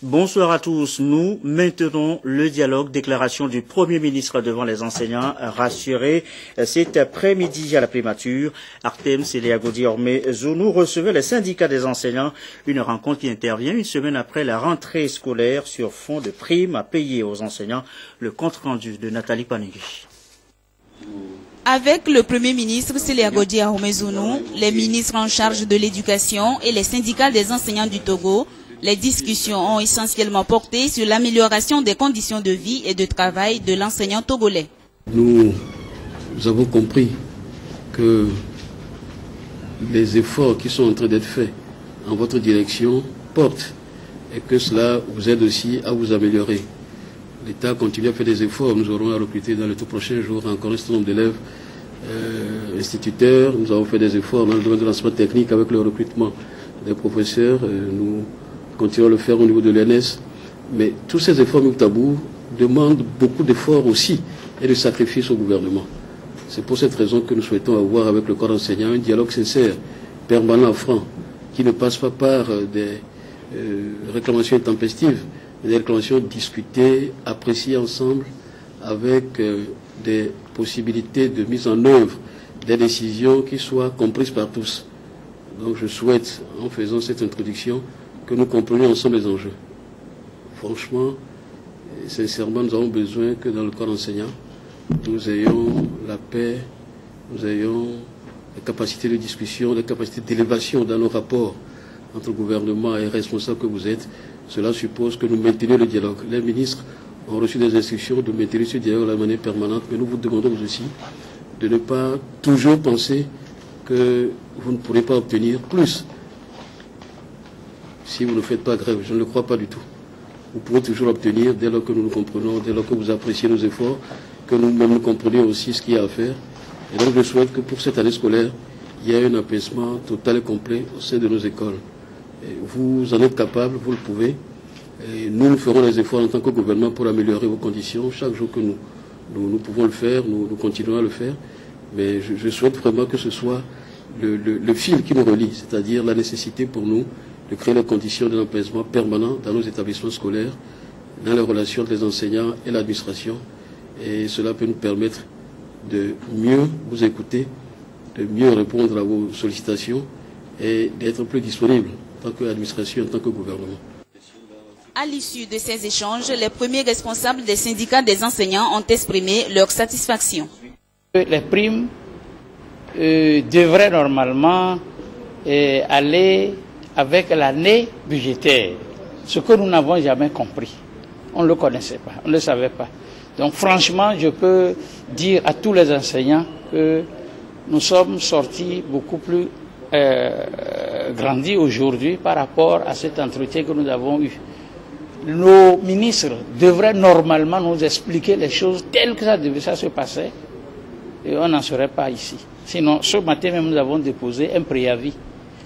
Bonsoir à tous. Nous maintenons le dialogue. Déclaration du Premier ministre devant les enseignants rassurés cet après-midi à la primature. Artem Seleagodi-Ormezonu recevait les syndicats des enseignants. Une rencontre qui intervient une semaine après la rentrée scolaire sur fond de primes à payer aux enseignants. Le compte-rendu de Nathalie Panegui. Avec le Premier ministre Seleagodi-Ormezonu, les ministres en charge de l'éducation et les syndicats des enseignants du Togo, les discussions ont essentiellement porté sur l'amélioration des conditions de vie et de travail de l'enseignant togolais. Nous avons compris que les efforts qui sont en train d'être faits en votre direction portent et que cela vous aide aussi à vous améliorer. L'État continue à faire des efforts. Nous aurons à recruter dans les tout prochains jours encore un certain nombre d'élèves instituteurs. Nous avons fait des efforts dans le domaine de l'enseignement technique avec le recrutement des professeurs. Nous continuons à le faire au niveau de l'ENS. Mais tous ces efforts mis à bout demandent beaucoup d'efforts aussi et de sacrifices au gouvernement. C'est pour cette raison que nous souhaitons avoir avec le corps enseignant un dialogue sincère, permanent, franc, qui ne passe pas par des réclamations intempestives, mais des réclamations discutées, appréciées ensemble, avec des possibilités de mise en œuvre des décisions qui soient comprises par tous. Donc je souhaite, en faisant cette introduction, que nous comprenions ensemble les enjeux. Franchement, et sincèrement, nous avons besoin que dans le corps enseignant, nous ayons la paix, nous ayons la capacité de discussion, la capacité d'élévation dans nos rapports entre le gouvernement et les responsables que vous êtes. Cela suppose que nous maintenions le dialogue. Les ministres ont reçu des instructions de maintenir ce dialogue de la manière permanente, mais nous vous demandons aussi de ne pas toujours penser que vous ne pourrez pas obtenir plus si vous ne faites pas grève. Je ne le crois pas du tout. Vous pourrez toujours obtenir dès lors que nous nous comprenons, dès lors que vous appréciez nos efforts, que nous-mêmes nous comprenions aussi ce qu'il y a à faire. Et donc je souhaite que pour cette année scolaire, il y ait un apaisement total et complet au sein de nos écoles. Et vous en êtes capable, vous le pouvez. Et nous ferons les efforts en tant que gouvernement pour améliorer vos conditions. Chaque jour que nous pouvons le faire, nous continuons à le faire. Mais je souhaite vraiment que ce soit le fil qui nous relie, c'est-à-dire la nécessité pour nous de créer les conditions d'un apaisement permanent dans nos établissements scolaires, dans les relations entre les enseignants et l'administration. Et cela peut nous permettre de mieux vous écouter, de mieux répondre à vos sollicitations et d'être plus disponible en tant qu'administration, en tant que gouvernement. À l'issue de ces échanges, les premiers responsables des syndicats des enseignants ont exprimé leur satisfaction. Les primes devraient normalement aller avec l'année budgétaire, ce que nous n'avons jamais compris. On ne le connaissait pas, on ne le savait pas. Donc franchement, je peux dire à tous les enseignants que nous sommes sortis beaucoup plus grandis aujourd'hui par rapport à cet entretien que nous avons eu. Nos ministres devraient normalement nous expliquer les choses telles que ça devait se passer et on n'en serait pas ici. Sinon, ce matin même, nous avons déposé un préavis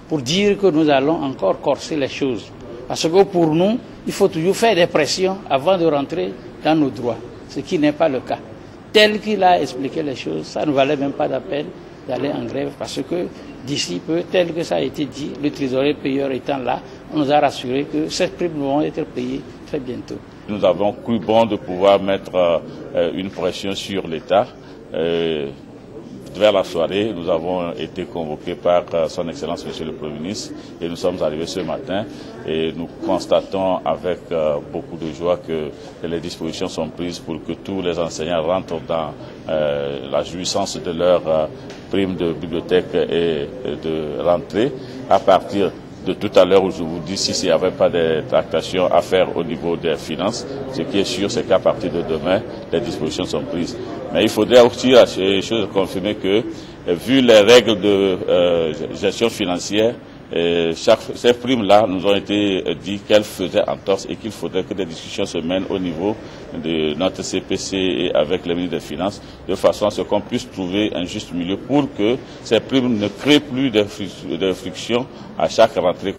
pour dire que nous allons encore corser les choses. Parce que pour nous, il faut toujours faire des pressions avant de rentrer dans nos droits, ce qui n'est pas le cas. Tel qu'il a expliqué les choses, ça ne valait même pas la peine d'aller en grève, parce que d'ici peu, tel que ça a été dit, le trésorier payeur étant là, on nous a rassuré que ces primes vont être payées très bientôt. Nous avons cru bon de pouvoir mettre une pression sur l'État. Vers la soirée, nous avons été convoqués par son Excellence Monsieur le Premier ministre et nous sommes arrivés ce matin et nous constatons avec beaucoup de joie que les dispositions sont prises pour que tous les enseignants rentrent dans la jouissance de leur prime de bibliothèque et de rentrée à partir de tout à l'heure où je vous dis s'il n'y avait pas de tractations à faire au niveau des finances. Ce qui est sûr, c'est qu'à partir de demain, les dispositions sont prises. Mais il faudrait aussi à ces choses confirmer que, vu les règles de gestion financière, ces primes-là nous ont été dit qu'elles faisaient entorse et qu'il faudrait que des discussions se mènent au niveau de notre CPC et avec les ministres des Finances, de façon à ce qu'on puisse trouver un juste milieu pour que ces primes ne créent plus de friction à chaque rentrée.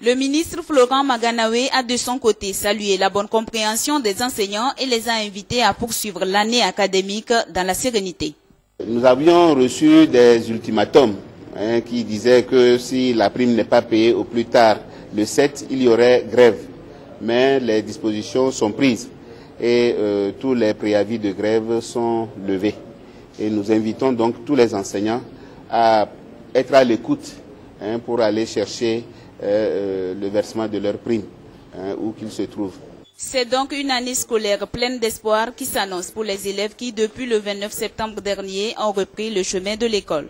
Le ministre Florent Maganawe a de son côté salué la bonne compréhension des enseignants et les a invités à poursuivre l'année académique dans la sérénité. Nous avions reçu des ultimatums qui disaient que si la prime n'est pas payée au plus tard le 7, il y aurait grève. mais les dispositions sont prises et tous les préavis de grève sont levés. Et nous invitons donc tous les enseignants à être à l'écoute pour aller chercher le versement de leurs primes où qu'ils se trouvent. C'est donc une année scolaire pleine d'espoir qui s'annonce pour les élèves qui, depuis le 29 septembre dernier, ont repris le chemin de l'école.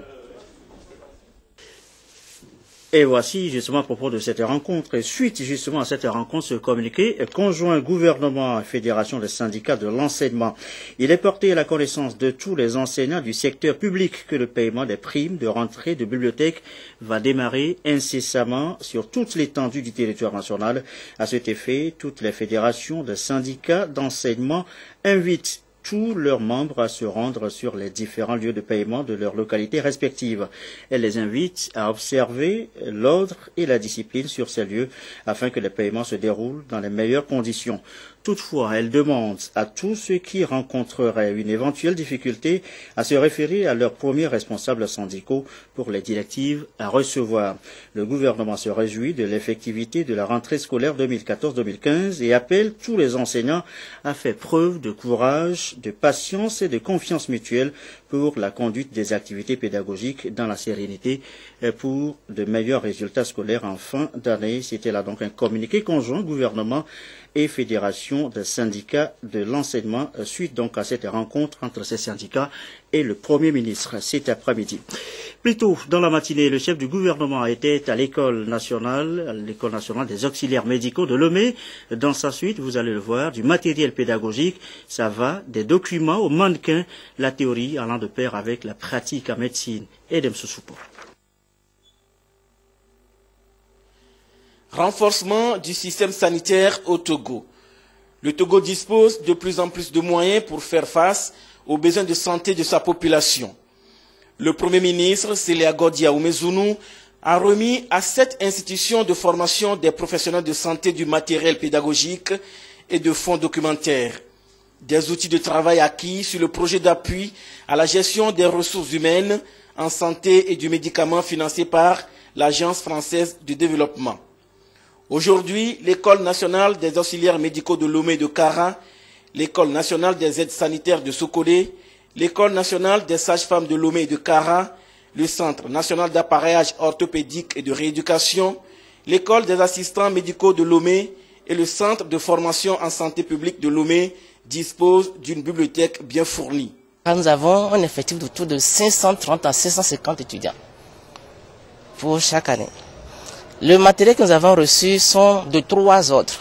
Et voici justement à propos de cette rencontre, et suite justement à cette rencontre, ce communiqué conjoint gouvernement et fédération des syndicats de l'enseignement. Il est porté à la connaissance de tous les enseignants du secteur public que le paiement des primes de rentrée de bibliothèque va démarrer incessamment sur toute l'étendue du territoire national. À cet effet, toutes les fédérations de syndicats d'enseignement invitent tous leurs membres à se rendre sur les différents lieux de paiement de leurs localités respectives. Elle les invite à observer l'ordre et la discipline sur ces lieux afin que les paiements se déroulent dans les meilleures conditions. Toutefois, elle demande à tous ceux qui rencontreraient une éventuelle difficulté à se référer à leurs premiers responsables syndicaux pour les directives à recevoir. Le gouvernement se réjouit de l'effectivité de la rentrée scolaire 2014-2015 et appelle tous les enseignants à faire preuve de courage, de patience et de confiance mutuelle pour la conduite des activités pédagogiques dans la sérénité et pour de meilleurs résultats scolaires en fin d'année. C'était là donc un communiqué conjoint gouvernement et fédération des syndicats de l'enseignement suite donc à cette rencontre entre ces syndicats et le Premier ministre cet après-midi. Plus tôt dans la matinée, le chef du gouvernement était à l'école nationale des auxiliaires médicaux de Lomé. Dans sa suite, vous allez le voir, du matériel pédagogique, ça va des documents aux mannequins, la théorie allant de pair avec la pratique en médecine. Edem Sousoupo. Renforcement du système sanitaire au Togo. Le Togo dispose de plus en plus de moyens pour faire face aux besoins de santé de sa population. Le Premier ministre, Seleagodi Ahumezounou, a remis à cette institution de formation des professionnels de santé du matériel pédagogique et de fonds documentaires, des outils de travail acquis sur le projet d'appui à la gestion des ressources humaines en santé et du médicament financé par l'Agence française de développement. Aujourd'hui, l'École nationale des auxiliaires médicaux de Lomé de Kara, l'École nationale des aides sanitaires de Sokolé, l'École nationale des sages-femmes de Lomé et de Kara, le Centre national d'appareillage orthopédique et de rééducation, l'École des assistants médicaux de Lomé et le Centre de formation en santé publique de Lomé disposent d'une bibliothèque bien fournie. Nous avons un effectif d'autour de 530 à 550 étudiants pour chaque année. Le matériel que nous avons reçu sont de 3 ordres.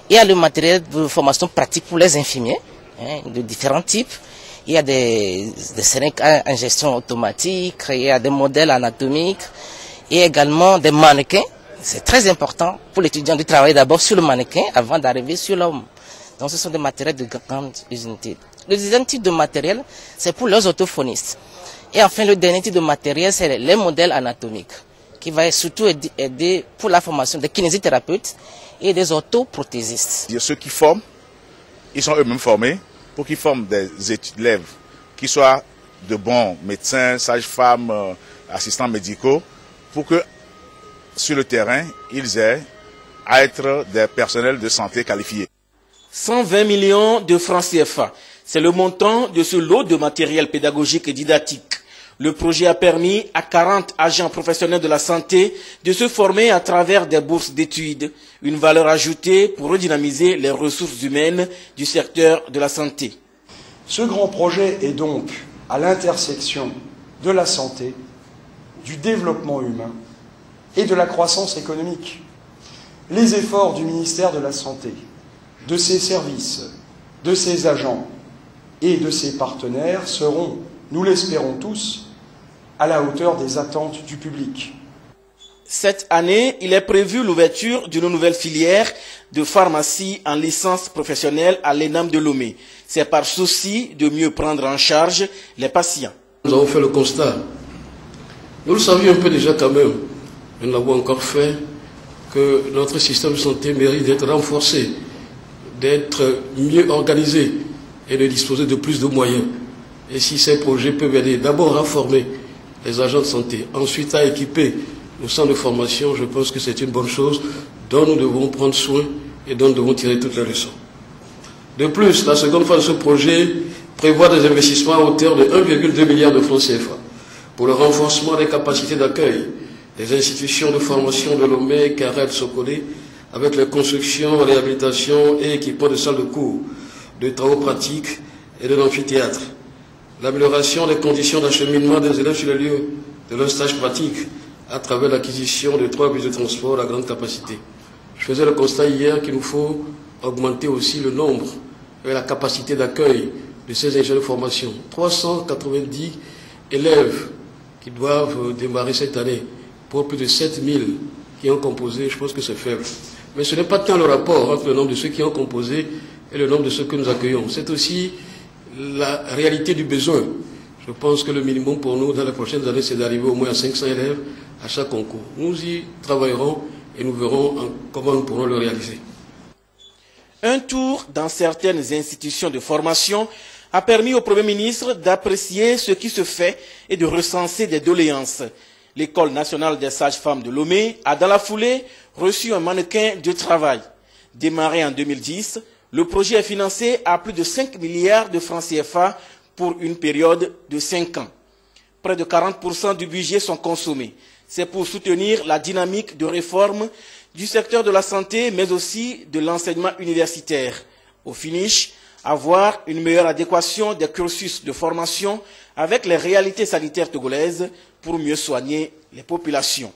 Il y a le matériel de formation pratique pour les infirmiers, de différents types. Il y a des seringues en gestion automatique, il y a des modèles anatomiques, et également des mannequins. C'est très important pour l'étudiant de travailler d'abord sur le mannequin avant d'arriver sur l'homme. Donc ce sont des matériels de grande utilité. Le deuxième type de matériel, c'est pour les orthophonistes. Et enfin, le dernier type de matériel, c'est les modèles anatomiques, qui va surtout aider pour la formation des kinésithérapeutes et des orthoprothésistes. Ceux qui forment, ils sont eux-mêmes formés pour qu'ils forment des élèves qui soient de bons médecins, sages-femmes, assistants médicaux, pour que sur le terrain, ils aient à être des personnels de santé qualifiés. 120 millions de francs CFA, c'est le montant de ce lot de matériel pédagogique et didactique. Le projet a permis à 40 agents professionnels de la santé de se former à travers des bourses d'études, une valeur ajoutée pour redynamiser les ressources humaines du secteur de la santé. Ce grand projet est donc à l'intersection de la santé, du développement humain et de la croissance économique. Les efforts du ministère de la Santé, de ses services, de ses agents et de ses partenaires seront, nous l'espérons tous, à la hauteur des attentes du public. Cette année, il est prévu l'ouverture d'une nouvelle filière de pharmacie en licence professionnelle à l'ENAM de Lomé. C'est par souci de mieux prendre en charge les patients. Nous avons fait le constat. Nous le savions un peu déjà quand même. Nous l'avons encore fait que notre système de santé mérite d'être renforcé, d'être mieux organisé et de disposer de plus de moyens. Et si ces projets peuvent aider d'abord à former les agents de santé, ensuite à équiper nos centres de formation, je pense que c'est une bonne chose dont nous devons prendre soin et dont nous devons tirer toutes les leçons. De plus, la seconde phase de ce projet prévoit des investissements à hauteur de 1,2 milliard de francs CFA pour le renforcement des capacités d'accueil des institutions de formation de Lomé, Carrel, Sokolé, avec les constructions, réhabilitations et équipements de salles de cours, de travaux pratiques et de l'amphithéâtre. L'amélioration des conditions d'acheminement des élèves sur les lieux de leur stage pratique à travers l'acquisition de 3 bus de transport à grande capacité. Je faisais le constat hier qu'il nous faut augmenter aussi le nombre et la capacité d'accueil de ces ingénieurs de formation. 390 élèves qui doivent démarrer cette année pour plus de 7000 qui ont composé, je pense que c'est faible. Mais ce n'est pas tant le rapport entre le nombre de ceux qui ont composé et le nombre de ceux que nous accueillons. C'est aussi la réalité du besoin. Je pense que le minimum pour nous dans les prochaines années, c'est d'arriver au moins à 500 élèves à chaque concours. Nous y travaillerons et nous verrons comment nous pourrons le réaliser. Un tour dans certaines institutions de formation a permis au Premier ministre d'apprécier ce qui se fait et de recenser des doléances. L'École nationale des sages-femmes de Lomé a dans la foulée reçu un mannequin de travail. Démarré en 2010, le projet est financé à plus de 5 milliards de francs CFA pour une période de 5 ans. Près de 40% du budget sont consommés. C'est pour soutenir la dynamique de réforme du secteur de la santé, mais aussi de l'enseignement universitaire. Au finish, avoir une meilleure adéquation des cursus de formation avec les réalités sanitaires togolaises pour mieux soigner les populations.